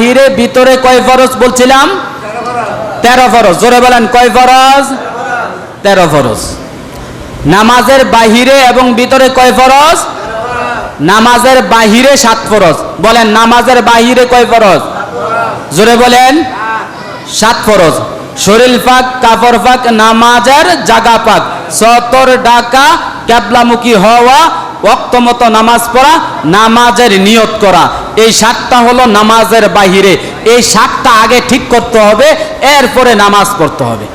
বাহিরে ভিতরে কয় ফরজ বলছিলাম? 13 ফরজ। জোরে বলেন কয় ফরজ? 13 ফরজ। নামাজের বাহিরে এবং ভিতরে কয় ফরজ? নামাজের বাহিরে 7 ফরজ। বলেন নামাজের বাহিরে কয় ফরজ? জোরে বলেন 7 ফরজ। শরীর পাক, কাপড় পাক, নামাজের জায়গা পাক, সতর ডাকা, কিবলামুখী হওয়া, ওয়াক্ত মতো নামাজ পড়া, নামাজের নিয়ত করা, এই 7টা হলো নামাজের বাহিরে। এই 7টা আগে ঠিক করতে হবে, এরপরে নামাজ পড়তে হবে।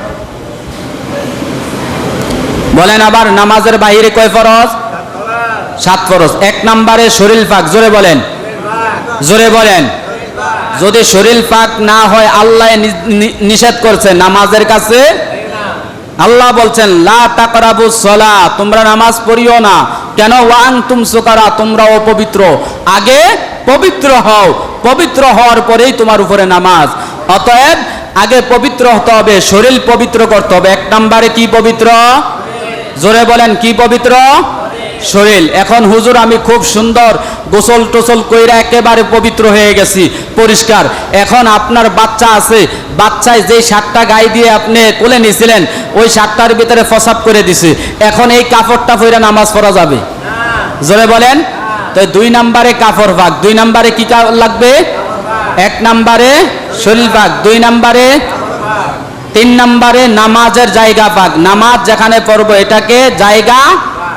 বলেন আবার নামাজের বাহিরে কয় ফরজ? 7 ফরজ। 1 নম্বরে শরীর পাক। জোরে বলেন, জোরে বলেন। যদি শরীর পাক না হয় আল্লাহ নিষেধ করছে নামাজের কাছে। আল্লাহ বলছেন লা তাকরাবুস সালাহ, তোমরা নামাজ পড়িও না। কেন? ওয়া আনতুম সুকারা, তোমরা অপবিত্র। আগে পবিত্র হও, পবিত্র হওয়ার পরেই তোমার উপরে নামাজ। অতএব আগে পবিত্র হতে হবে, শরীর পবিত্র করতে হবে। 1 নম্বরে কি পবিত্র? জোরে বলেন কি পবিত্র? শরীর। এখন হুজুর আমি খুব সুন্দর গোসল টোসল কইরা একেবারে পবিত্র হয়ে গেছি, পরিষ্কার। এখন আপনার বাচ্চা আছে, বাচ্চায় যেই 7টা গায়ে দিয়ে আপনি কোলে নিয়েছিলেন ওই 7টার ভিতরে ফসাব করে দিছে, এখন এই কাপড়টা পরে নামাজ পড়া যাবে? জোরে বলেন। তো 2 নম্বরে কাপড় পাক। 2 নম্বরে কি লাগবে? 1 নম্বরে শরীর পাক, 2 নম্বরে, 3 নম্বরে নামাজের জায়গা পাক। নামাজ যেখানে পড়বো এটাকে জায়গা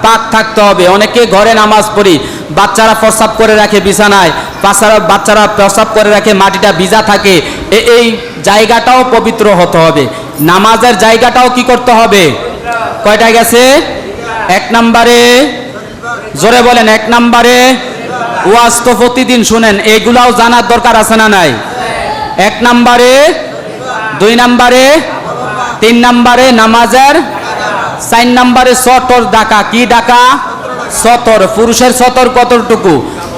পাক থাকতে হবে। অনেকে ঘরে নামাজ পড়ি, বাচ্চারা প্রস্রাব করে রাখে বিছানায়, বাচ্চারা প্রস্রাব করে রাখে, মাটিটা ভিজা থাকে। এই জায়গাটাও পবিত্র হতে হবে। নামাজের জায়গাটাও কি করতে হবে? কয়টা গেছে? 1 নম্বরে। জোরে বলেন 1 নম্বরে। ওয়াজ তো প্রতিদিন শুনেন, এগুলাও জানার দরকার আছে না নাই? 1 নম্বরে, 2 নম্বরে, 3 নম্বরে নামাজের, 4 নম্বরে সতর ডাকা। কি ডাকা? সতর। পুরুষের সতর কতটুকু?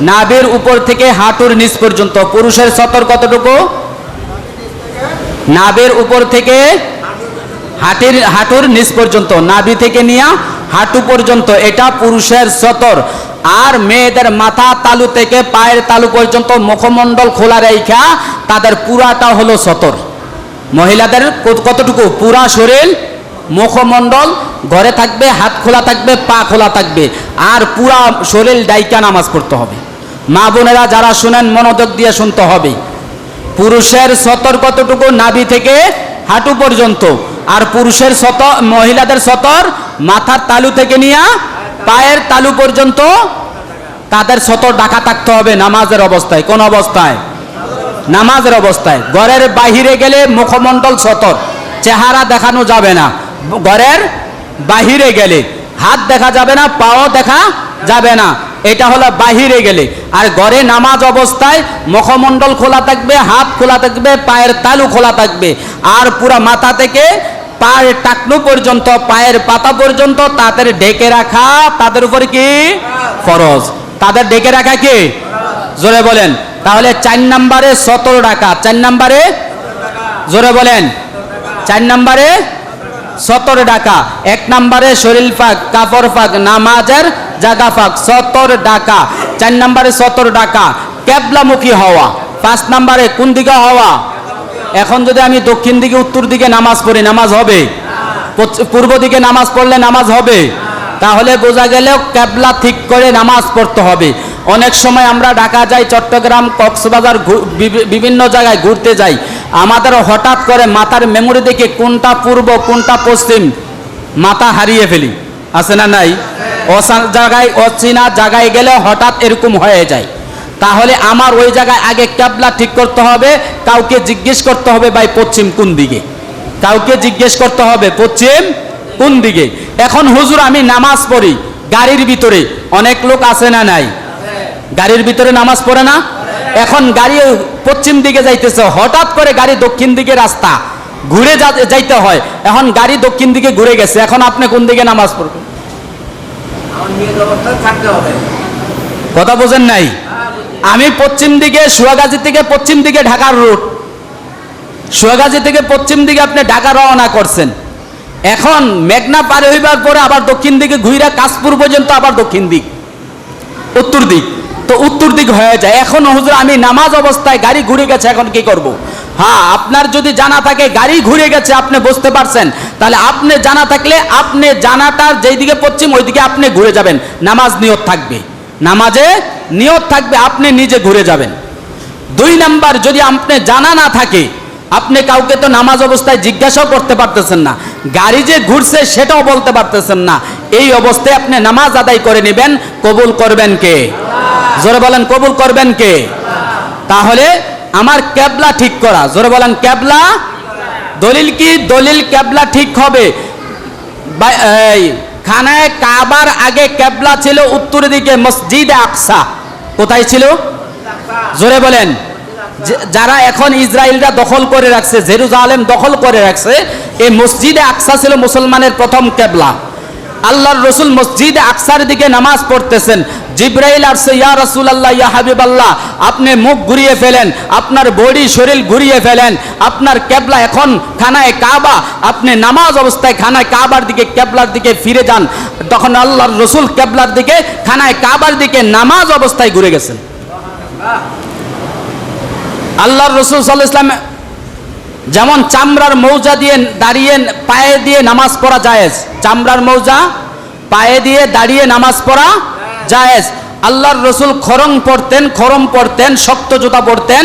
নাভির উপর থেকে হাঁটুর নিচ পর্যন্ত। পুরুষের সতর কতটুকু? নাভির উপর থেকে হাঁটুর নিচ পর্যন্ত, নাভি থেকে নিয়ে হাঁটু পর্যন্ত, এটা পুরুষের সতর। আর মেয়েদের মাথা তালু থেকে পায়ের তালু পর্যন্ত মুখমণ্ডল খোলা রেখা তাদের পুরাটা হলো সতর। মহিলাদের কতটুকু? পুরা শরীর, মুখমণ্ডল ঘরে থাকবে, হাত খোলা থাকবে, পা খোলা থাকবে, আর পুরা শরীর ডাইকা নামাজ পড়তে হবে। মা বোনেরা যারা শুনেন মনোযোগ দিয়ে শুনতে হবে। পুরুষের সতর কতটুকু? নাভি থেকে হাঁটু পর্যন্ত। আর পুরুষের সতর, মহিলাদের সতর মাথার তালু থেকে নিয়ে পায়ের তালু পর্যন্ত তাদের সতর ঢাকা থাকতে হবে নামাজের অবস্থায়। কোন অবস্থায়? নামাজের অবস্থায়। ঘরের বাহিরে গেলে মুখমণ্ডল সতর, চেহারা দেখানো যাবে না। ঘরের বাহিরে গেলে হাত দেখা যাবে না, পাও দেখা যাবে না, এটা হলো বাহিরে গেলে। আর ঘরে নামাজ অবস্থায় মুখমণ্ডল খোলা থাকবে, হাত খোলা থাকবে, পায়ের তালু খোলা থাকবে, আর পুরা মাথা থেকে পায়ের টাকনু পর্যন্ত, পায়ের পাতা পর্যন্ত তাদের ঢেকে রাখা তাদের উপর কি ফরজ? তাদের ঢেকে রাখা কি? জোরে বলেন। তাহলে 4 নম্বরে সতর ডাকা। 4 নম্বরে, জোরে বলেন, 4 নম্বরে সতর ডাকা। 1 নম্বরে শরীর পাক, কাপড় পাক, নামাজের জায়গা পাক, সতর ডাকা। 4 নম্বরে সতর ডাকা। কিবলামুখী হওয়া। 5 নম্বরে কোন দিকে হওয়া? এখন যদি আমি দক্ষিণ দিকে, উত্তর দিকে নামাজ পড়ি, নামাজ হবে? পূর্ব দিকে নামাজ পড়লে নামাজ হবে? তাহলে বোঝা গেল কিবলা ঠিক করে নামাজ পড়তে হবে। অনেক সময় আমরা ঢাকা যাই, চট্টগ্রাম, কক্সবাজার, বিভিন্ন জায়গায় ঘুরতে যাই, আমাদের হঠাৎ করে মাথার মেমোরি দেখে কোনটা পূর্ব কোনটা পশ্চিম মাথা হারিয়ে ফেলি, আছে না নাই? অচেনা জায়গায় গেলে হঠাৎ এরকম হয়ে যায়। তাহলে আমার ওই জায়গায় আগে কিবলা ঠিক করতে হবে, কাউকে জিজ্ঞেস করতে হবে ভাই পশ্চিম কোন দিকে, কাউকে জিজ্ঞেস করতে হবে পশ্চিম কোন দিকে। এখন হুজুর আমি নামাজ পড়ি গাড়ির ভিতরে, অনেক লোক আছে না নাই? গাড়ির ভিতরে নামাজ পড়ে না? এখন গাড়ি পশ্চিম দিকে যাইতেছে, হঠাৎ করে গাড়ি দক্ষিণ দিকে রাস্তা ঘুরে যাইতে হয়, এখন গাড়ি দক্ষিণ দিকে ঘুরে গেছে, এখন আপনি কোন দিকে নামাজ পড়বেন? কথা বোঝেন নাই? আমি পশ্চিম দিকে, সুয়াগাজী থেকে পশ্চিম দিকে ঢাকার রুট, সুয়াগাজী থেকে পশ্চিম দিকে আপনি ঢাকা রওনা করছেন, এখন মেঘনা পার হইবার পরে আবার দক্ষিণ দিকে ঘুরে কাশপুর পর্যন্ত, আবার দক্ষিণ দিক, উত্তর দিক, তো উত্তর দিক হয়ে যায়। এখন হুজুর আমি নামাজ অবস্থায় গাড়ি ঘুরে গেছে, এখন কি করব? হ্যাঁ, আপনার যদি জানা থাকে গাড়ি ঘুরে গেছে, আপনি বুঝতে পারছেন, তাহলে আপনি জানা থাকলে আপনি জানাটার যেই দিকে পশ্চিম ওই দিকে আপনি ঘুরে যাবেন, নামাজ নিয়ত থাকবে, নামাজে নিয়ত থাকবে, আপনি নিজে ঘুরে যাবেন। 2 নাম্বার, যদি আপনি জানা না থাকে, আপনি কাউকে তো নামাজ অবস্থায় জিজ্ঞাসাও করতে পারতেছেন না, গাড়ি যে ঘুরছে সেটাও বলতে পারতেছেন না, এই অবস্থায় আপনি নামাজ আদায় করে নেবেন, কবুল করবেন কে? জোরে বলেন, কবুল করবেন কে? তাহলে আমার কেবলা ঠিক করা, জোরে বলেন কেবলা। দলিল কি? দলিল কেবলা ঠিক হবে। খানায় কাবার আগে কেবলা ছিল উত্তর দিকে, মসজিদে আকসা কোথায় ছিল? জোরে বলেন। যারা এখন ইসরায়েলরা দখল করে রাখছে, জেরুজালেম দখল করে রাখছে, এই মসজিদে আকসা ছিল মুসলমানের প্রথম কেবলা। আল্লাহর রসুল মসজিদে আকসার দিকে নামাজ পড়তেছেন, জিব্রাইল আসছে, ইয়া রাসূলুল্লাহ, ইয়া হাবিবাল্লাহ, আপনি মুখ ঘুরিয়ে ফেলেন, আপনার বডি শরীর ঘুরিয়ে ফেলেন, আপনার কেবলা এখন খানায় কাবা, আপনি নামাজ অবস্থায় খানায় কাবার দিকে কেবলার দিকে ফিরে যান। তখন আল্লাহর রসুল কেবলার দিকে খানায় কাবার দিকে নামাজ অবস্থায় ঘুরে গেছেন। আল্লাহর রসুল সাল্লাল্লাহু আলাইহি ওয়াসাল্লাম যেমন চামড়ার মৌজা দিয়ে দাঁড়িয়ে পায়ে দিয়ে নামাজ পড়া জায়েজ, চামড়ার মৌজা পায়ে দিয়ে দাঁড়িয়ে নামাজ পড়া জায়েজ। আল্লাহর রসুল খরম পড়তেন, শক্ত জুতা পড়তেন।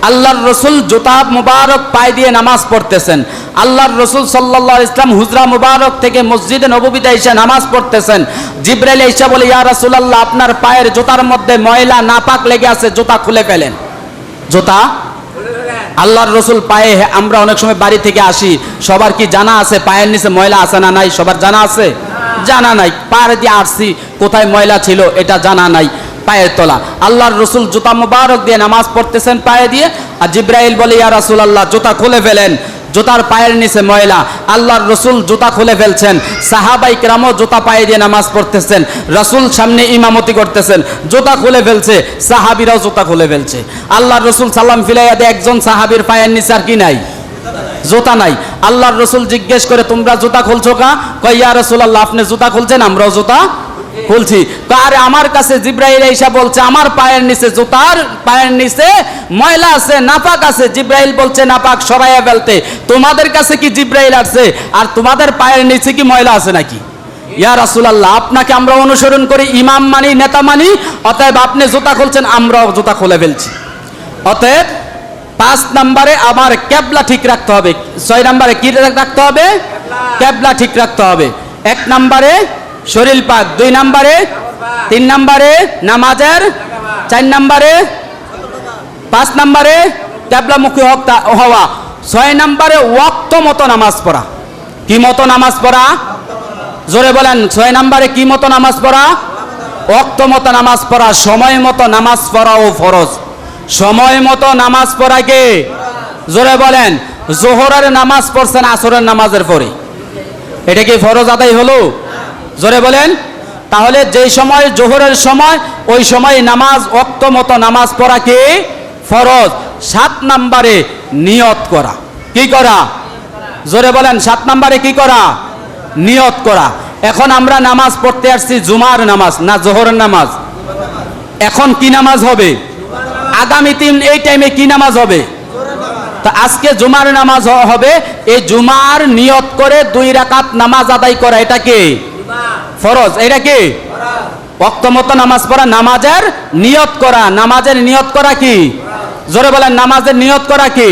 আল্লাহর রসুল জুতা মুবারক পায়ে দিয়ে নামাজ পড়তেছেন। আল্লাহর রসুল সাল্লাল্লাহু আলাইহি ওয়াসাল্লাম হুজরা মুবারক থেকে মসজিদে নববীতে এসে নামাজ পড়তেছেন। জিব্রাইল এসে বলে, ইয়া রাসূলুল্লাহ, আপনার পায়ের জুতার মধ্যে ময়লা নাপাক লেগে আছে, জুতা খুলে ফেলেন। জুতা আল্লাহর রসুল পায়ে, আমরা অনেক সময় বাড়ি থেকে আসি, সবার কি জানা আছে পায়ের নিচে ময়লা আছে না নাই? সবার জানা আছে? জানা নাই। পায়ে দিয়ে আসছি, কোথায় ময়লা ছিল এটা জানা নাই, পায়ের তলা। আল্লাহর রসুল জুতা মুবারক দিয়ে নামাজ পড়তেছেন পায়ে দিয়ে, আর জিব্রাইল বলে, ইয়া রাসূলুল্লাহ, জুতা খুলে ফেলেন, জুতার পায়ের নিচে ময়লা। আল্লাহর রসুল জুতা খুলে ফেলছেন, সাহাবাই কেরামও জুতা পায়ে দিয়ে নামাজ পড়তেছেন, রসুল সামনে ইমামতি করতেছেন, জুতা খুলে ফেলছে, সাহাবিরাও জুতা খুলে ফেলছে। আল্লাহর রসুল সালাম ফিরাইয়া দিয়ে একজন সাহাবির পায়ের নিচে আর কি নাই? জুতা নাই। আল্লাহর রসুল জিজ্ঞেস করে, তোমরা জুতা খুলছো কা? কয়, ইয়া রাসূলুল্লাহ, আপনি জুতা খুলছেন, আমরাও জুতা খুলছি। আরে আমার কাছে জিব্রাইল এসে বলছে, আমার পায়ের নিচে, জুতার পায়ের নিচে ময়লা আছে, নাপাক আছে। জিব্রাইল বলছে নাপাক সরাইয়া ফেলতে। তোমাদের কাছে কি জিব্রাইল আসছে, আর তোমাদের পায়ের নিচে কি ময়লা আছে নাকি? ইয়া রাসূলুল্লাহ, আপনাকে আমরা অনুসরণ করি, ইমাম মানি, নেতা মানি, অতএব আপনি জুতা খুলছেন, আমরাও জুতা খুলে ফেলছি। অতএব 5 নম্বরে আমার কেবলা ঠিক রাখতে হবে। 6 নম্বরে কি রাখতে হবে? কেবলা ঠিক রাখতে হবে। 1 নম্বরে শরীর পাক, 2 নম্বরে, 3 নম্বরে নামাজের, 4 নম্বরে, 5 নম্বরে কেবলামুখী হওয়া, 6 নম্বরে ওয়াক্ত মতো নামাজ পড়া। কি মতো নামাজ পড়া? জোরে বলেন, 6 নম্বরে কি মতো নামাজ পড়া? ওয়াক্ত মতো নামাজ পড়া। সময় মতো নামাজ পড়াও ফরজ। সময় মতো নামাজ পড়া কে? জোরে বলেন। জোহরের নামাজ পড়ছেন আসরের নামাজের পরে, এটা কি ফরজ আদায় হলো? জোরে বলেন। তাহলে যেই সময় জোহরের সময়, ওই সময় নামাজ, ওয়াক্ত মতো নামাজ পড়া কি? ফরজ। 7 নম্বরে নিয়ত করা। কি করা? জোরে বলেন। 7 নম্বরে কি করা? নিয়ত করা। এখন আমরা নামাজ পড়তে আসছি জুমার নামাজ না জোহরের নামাজ? এখন কি নামাজ হবে? আগামী এই টাইমে কি নামাজ হবে? তা আজকে জুমার নামাজ হবে। এই জুমার নিয়ত করে 2 রাকাত নামাজ আদায় করা, এটা কি? ফরজ। এটা কি? ওয়াক্ত মতো নামাজ পড়া, নামাজের নিয়ত করা। নামাজের নিয়ত করা কি? জোরে বলেন, নামাজের নিয়ত করা কি?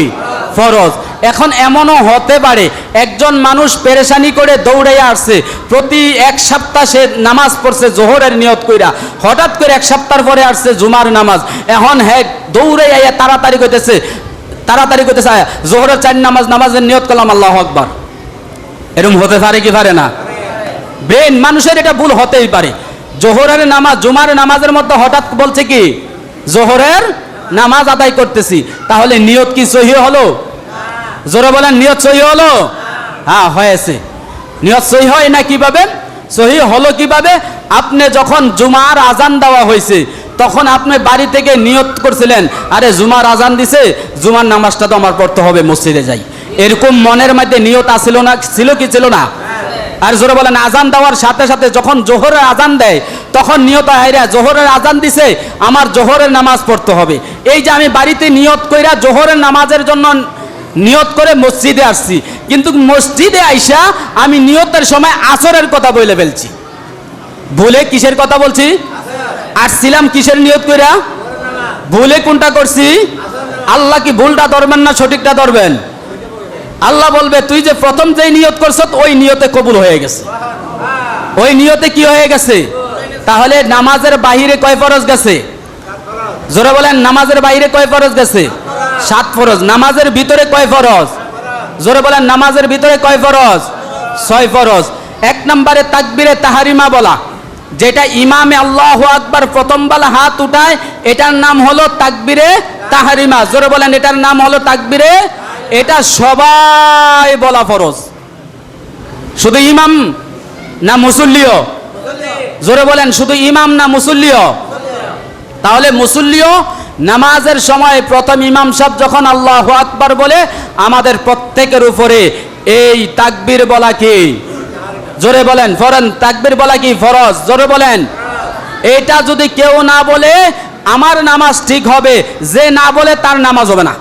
ফরজ। এখন এমনও হতে পারে একজন মানুষ পেরেশানি করে দৌড়াইয়া আসছে, প্রতি 1 সপ্তাহ সে নামাজ পড়ছে জোহরের নিয়ত কইরা, হঠাৎ করে 1 সপ্তাহ পরে আসছে জুমার নামাজ। এখন হ্যাঁ দৌড়াইয়া তাড়াতাড়ি করতেছে জোহরের 4 নামাজের নিয়ত করলাম, আল্লাহু আকবার। এরকম হতে পারে কি পারে না? ব্রেন মানুষের এটা ভুল হতেই পারে। জোহরের নামাজ, জুমার নামাজের মধ্যে হঠাৎ বলছে কি জোহরের নামাজ আদায় করতেছি, তাহলে নিয়ত কি সহি হলো? জোরে বলেন, নিয়ত সহি হলো? হ্যাঁ, হয়েছে। নিয়ত সহি হয় না কিভাবে? সহি হলো কিভাবে? আপনি যখন জুমার আজান দেওয়া হয়েছে, তখন আপনি বাড়ি থেকে নিয়ত করছিলেন, আরে জুমার আজান দিছে, জুমার নামাজটা তো আমার পড়তে হবে, মসজিদে যাই। এরকম মনের মধ্যে নিয়ত আসছিল না? ছিল কি ছিল না? আর জোরে বলেন, আজান দেওয়ার সাথে সাথে যখন জোহরের আজান দেয় তখন নিয়ত হাইরা জোহরের আজান দিছে, আমার জোহরের নামাজ পড়তে হবে। এই যে আমি বাড়িতে নিয়ত কইরা জোহরের নামাজের জন্য নিয়ত করে মসজিদে আসছি, কিন্তু মসজিদে আইসা আমি নিয়তের সময় আসরের কথা বলে ফেলছি। ভুলে কিসের কথা বলছি? আসছিলাম কিসের নিয়ত কইরা? ভুলে কোনটা করছি? আল্লাহ কি ভুলটা ধরবেন না সঠিকটা ধরবেন? আল্লাহ বলবে, তুই যে প্রথম যে নিয়ত করছ ওই নিয়তে কবুল হয়ে গেছে, ওই নিয়তে কি হয়ে গেছে? তাহলে নামাজের বাহিরে কয় ফরজ গেছে? জোরে বলেন, নামাজের বাইরে কয় ফরজ গেছে? 7 ফরজ। নামাজের ভিতরে কয় ফরজ? জোরে বলেন, নামাজের ভিতরে কয় ফরজ? 6 ফরজ। 1 নম্বরে তাকবীরে তাহরিমা বলা, যেটা ইমামে আল্লাহু আকবার প্রথম বেলা হাত উঠায়, এটার নাম হলো তাকবীরে তাহরিমা। জোরে বলেন, এটার নাম হলো তাকবীরে, এটা সবাই বলা ফরজ। শুধু ইমাম না মুসল্লিও? জোরে বলেন, শুধু ইমাম না মুসল্লিও? তাহলে মুসল্লিও নামাজের সময় প্রথম ইমাম সাহেব যখন আল্লাহু আকবার বলে, আমাদের প্রত্যেকের উপরে এই তাকবীর বলা কি? জোরে বলেন, ফরজ। তাকবীর বলা কি ফরজ? জোরে বলেন। এটা যদি কেউ না বলে আমার নামাজ ঠিক হবে, যে না বলে তার নামাজ হবে না।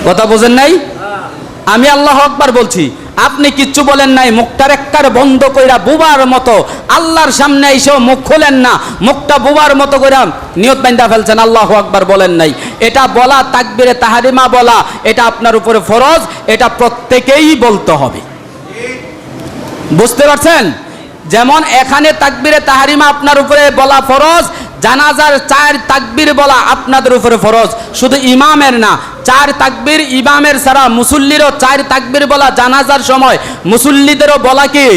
কথা বুঝেন নাই? আমি আল্লাহু আকবার বলছি, আপনি কিচ্ছু বলেন নাই, মুখটার একবার বন্ধ কইরা বুবার মতো আল্লাহর সামনে এসেও মুখ খোলেন না, মুখটা বুবার মতো কইরা নিয়ত বান্ধা ফেলছেন, আল্লাহু আকবার বলেন নাই। এটা বলা, তাকবীরে তাহরিমা বলা, এটা আপনার উপরে ফরজ, এটা প্রত্যেকেই বলতে হবে। বুঝতে পারছেন? যেমন এখানে তাকবীরে তাহরিমা আপনার উপরে বলা ফরজ, জানাজার 4 তাকবীর বলা আপনাদের উপরে ফরজ, শুধু ইমামের না। 4 তাকবীর ইমামের ছাড়া মুসল্লিরও 4 তাকবীর বলা জানাজার সময় মুসল্লিদেরও বলা কি?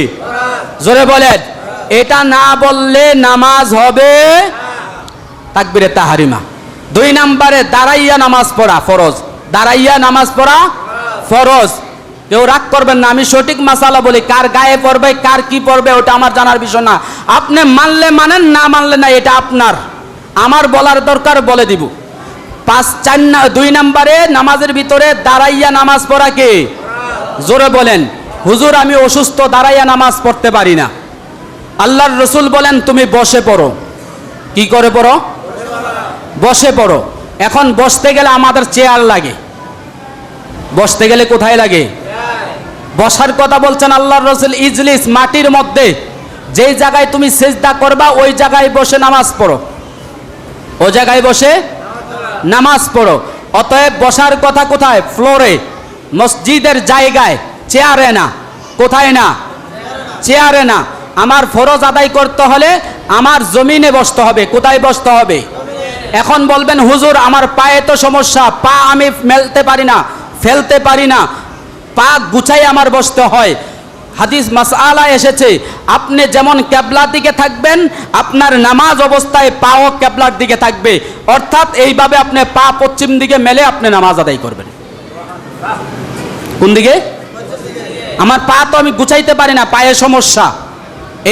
জোরে বলেন। এটা না বললে নামাজ হবে তাকবীরে তাহরিমা। 2 নম্বরে দাঁড়াইয়া নামাজ পড়া ফরজ। দাঁড়াইয়া নামাজ পড়া ফরজ। কেউ রাগ করবেন না, আমি সঠিক মাসালা বলি, কার গায়ে পড়বে কার কি পড়বে ওটা আমার জানার বিষয় না। আপনি মানলে মানেন, না মানলে না, এটা আপনার। আমার বলার দরকার বলে দিব। 2 নম্বরে নামাজের ভিতরে দাঁড়াইয়া নামাজ পড়া কি? জোরে বলেন। হুজুর আমি অসুস্থ, দাঁড়াইয়া নামাজ পড়তে পারি না। আল্লাহর রসুল বলেন তুমি বসে পড়ো। কি করে পড়ো? বসে পড়ো। এখন বসতে গেলে আমাদের চেয়ার লাগে, বসতে গেলে কোথায় লাগে? বসার কথা বলছেন আল্লাহর রাসূল, ইজলিস, মাটির মধ্যে যেই জায়গায় তুমি সিজদা করবা ওই জায়গায় বসে নামাজ পড়ো, ওই জায়গায় বসে নামাজ পড়ো। অতএব বসার কথা কোথায়? ফ্লোরে, মসজিদের জায়গায়, চেয়ারে না। কোথায় না? চেয়ারে না। আমার ফরজ আদায় করতে হলে আমার জমিনে বসতে হবে। কোথায় বসতে হবে? এখন বলবেন হুজুর আমার পায়ে তো সমস্যা, পা আমি মেলতে পারি না, ফেলতে পারি না, পা গুছাই আমার বসতে হয়। হাদিস মাসআলা এসেছে, আপনি যেমন কিবলার দিকে থাকবেন আপনার নামাজ অবস্থায় পাও কিবলার দিকে থাকবে, অর্থাৎ এইভাবে আপনি পা পশ্চিম দিকে মেলে আপনি নামাজ আদায় করবেন। কোন দিকে? আমার পা তো আমি গুছাইতে পারি না, পায়ে সমস্যা,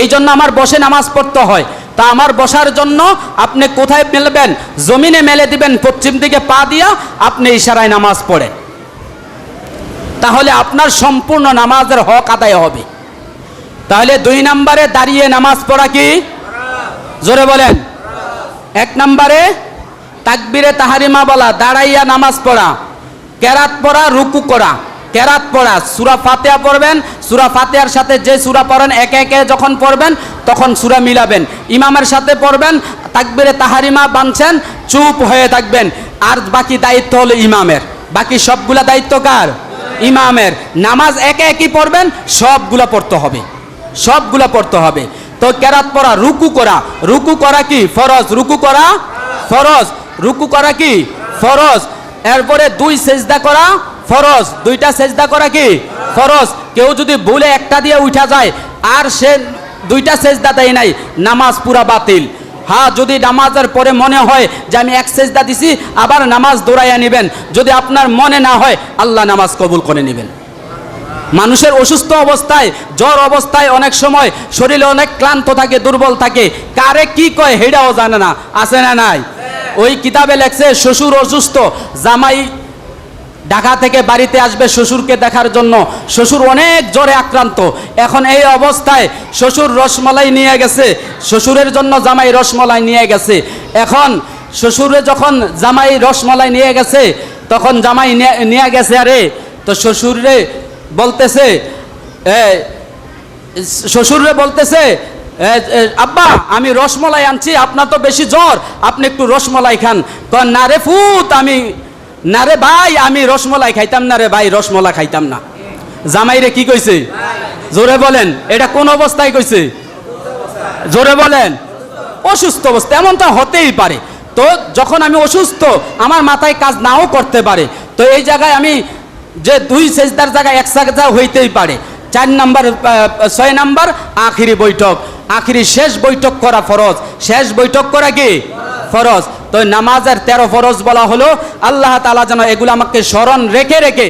এই জন্য আমার বসে নামাজ পড়তে হয়। তা আমার বসার জন্য আপনি কোথায় মেলবেন? জমিনে মেলে দিবেন, পশ্চিম দিকে পা দিয়া আপনি ইশারায় নামাজ পড়েন, তাহলে আপনার সম্পূর্ণ নামাজের হক আদায় হবে। তাহলে 2 নম্বরে দাঁড়িয়ে নামাজ পড়া কি? জোরে বলেন। 1 নম্বরে তাকবীরে তাহরিমা বলা, দাঁড়াইয়া নামাজ পড়া, কেরাত পড়া, রুকু করা। কেরাত পড়া, সূরা ফাতিহা পড়বেন, সূরা ফাতিহার সাথে যে সূরা পড়েন একে একে যখন পড়বেন তখন সূরা মিলাবেন, ইমামের সাথে পড়বেন, তাকবীরে তাহরিমা বানছেন, চুপ হয়ে থাকবেন, আর বাকি দায়িত্ব হলো ইমামের। বাকি সবগুলা দায়িত্ব কার? ইমামের। নামাজ একে একই পড়বেন, সবগুলা পড়তে হবে, সবগুলা পড়তে হবে। তো কেরাত পড়া, রুকু করা, রুকু করা কি? ফরজ। রুকু করা ফরজ। রুকু করা কি? ফরজ। এরপরে 2 সেজদা করা ফরজ। 2টা সেজদা করা কি? ফরজ। কেউ যদি ভুলে একটা দিয়ে উঠা যায় আর সে 2টা সেজদা দেয় নাই, নামাজ পুরা বাতিল। হ্যাঁ, যদি নামাজের পরে মনে হয় যে আমি 1 সেজদা দিছি, আবার নামাজ দৌড়াইয়া নেবেন। যদি আপনার মনে না হয় আল্লাহ নামাজ কবুল করে নেবেন। মানুষের অসুস্থ অবস্থায়, জ্বর অবস্থায় অনেক সময় শরীরে অনেক ক্লান্ত থাকে, দুর্বল থাকে, কারে কি কয় হেডাও জানে না, আছে না নাই? ওই কিতাবে লেখছে শ্বশুর অসুস্থ, জামাই ঢাকা থেকে বাড়িতে আসবে শ্বশুরকে দেখার জন্য। শ্বশুর অনেক জ্বরে আক্রান্ত। এখন এই অবস্থায় শ্বশুর রসমালাই নিয়ে গেছে, শ্বশুরের জন্য জামাই রসমালাই নিয়ে গেছে। এখন শ্বশুরে যখন জামাই রসমালাই নিয়ে গেছে, তখন জামাই নিয়ে গেছে আরে, তো শ্বশুরে বলতেছে আব্বা আমি রসমালাই আনছি, আপনার তো বেশি জ্বর, আপনি একটু রসমালাই খান। না রে ফুত, না রে ভাই, আমি রসমালাই খাইতাম না রে ভাই, রসমালাই খাইতাম না। জামাইরে কি কইছে? জোরে বলেন, এটা কোন অবস্থায় কইছে? জোরে বলেন, অসুস্থ অবস্থা। এমনটা হতেই পারে। তো যখন আমি অসুস্থ, আমার মাথায় কাজ নাও করতে পারে, তো এই জায়গায় আমি যে 2 সেজদার জায়গায় 1 সেজদা হইতেই পারে। 4 নাম্বার 6 নাম্বার আখিরি বৈঠক, আখিরি শেষ বৈঠক করা ফরজ। শেষ বৈঠক করা কি ফরজ। তো নামাজের 13 ফরজ বলা হলো। আল্লাহ তাআলা যেন এগুলো আমাকে স্মরণ রেখে